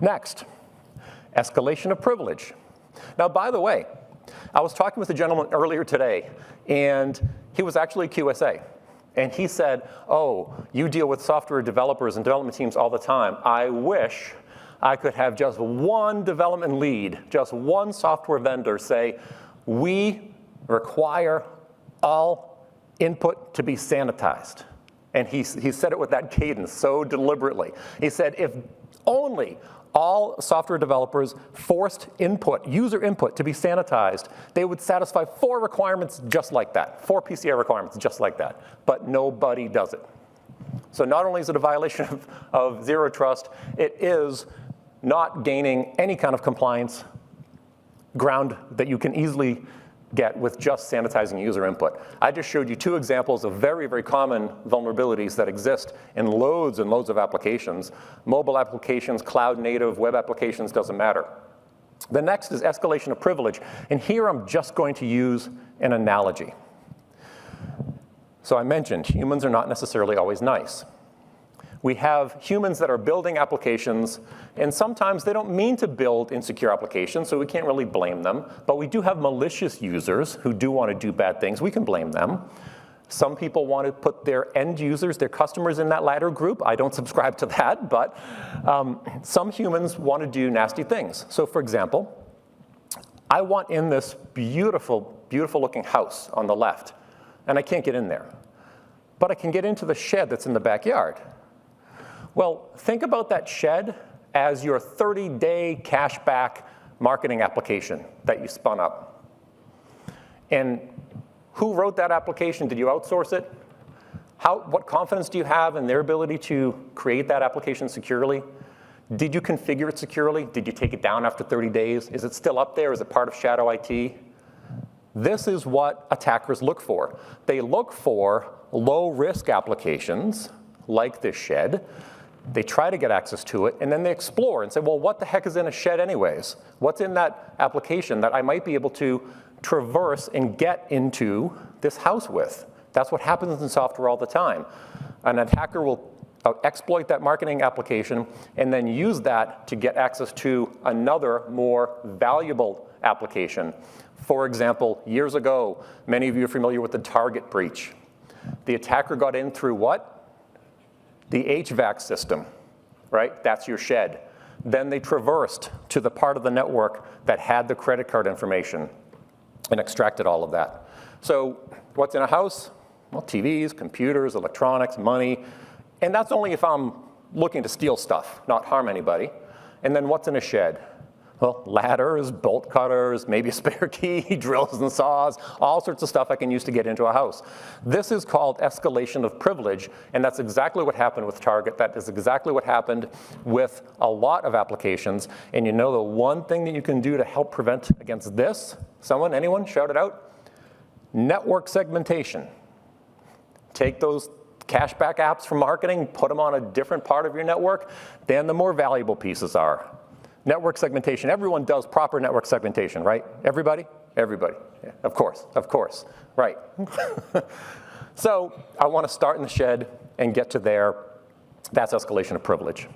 Next, escalation of privilege. Now, by the way, I was talking with a gentleman earlier today, and he was actually a QSA. And he said, oh, you deal with software developers and development teams all the time. I wish I could have just one development lead, just one software vendor say, we require all input to be sanitized. And he said it with that cadence so deliberately. He said, if only all software developers forced input, user input, to be sanitized, they would satisfy 4 requirements just like that, 4 PCI requirements just like that. But nobody does it. So not only is it a violation of zero trust, it is not gaining any kind of compliance ground that you can easily get with just sanitizing user input. I just showed you 2 examples of very, very common vulnerabilities that exist in loads and loads of applications. Mobile applications, cloud native, web applications, doesn't matter. The next is escalation of privilege. And here I'm just going to use an analogy. So I mentioned humans are not necessarily always nice. We have humans that are building applications, and sometimes they don't mean to build insecure applications, so we can't really blame them. But we do have malicious users who do want to do bad things. We can blame them. Some people want to put their end users, their customers in that latter group. I don't subscribe to that, but some humans want to do nasty things. So for example, I want in this beautiful, beautiful looking house on the left, and I can't get in there. But I can get into the shed that's in the backyard. Well, think about that shed as your 30-day cashback marketing application that you spun up. And who wrote that application? Did you outsource it? What confidence do you have in their ability to create that application securely? Did you configure it securely? Did you take it down after 30 days? Is it still up there? Is it part of shadow IT? This is what attackers look for. They look for low-risk applications like this shed. They try to get access to it, and then they explore and say, well, what the heck is in a shed anyways? What's in that application that I might be able to traverse and get into this house with? That's what happens in software all the time. An attacker will exploit that marketing application and then use that to get access to another more valuable application. For example, years ago, many of you are familiar with the Target breach. The attacker got in through what? The HVAC system, right? That's your shed. Then they traversed to the part of the network that had the credit card information and extracted all of that. So what's in a house? Well, TVs, computers, electronics, money. And that's only if I'm looking to steal stuff, not harm anybody. And then what's in a shed? Well, ladders, bolt cutters, maybe a spare key, drills and saws, all sorts of stuff I can use to get into a house. This is called escalation of privilege, and that's exactly what happened with Target. That is exactly what happened with a lot of applications. And you know the one thing that you can do to help prevent against this? Someone, anyone, shout it out? Network segmentation. Take those cashback apps from marketing, put them on a different part of your network, then the more valuable pieces are. Network segmentation, everyone does proper network segmentation, right? Everybody? Everybody, yeah, of course, right. So I want to start in the shed and get to there. That's escalation of privilege.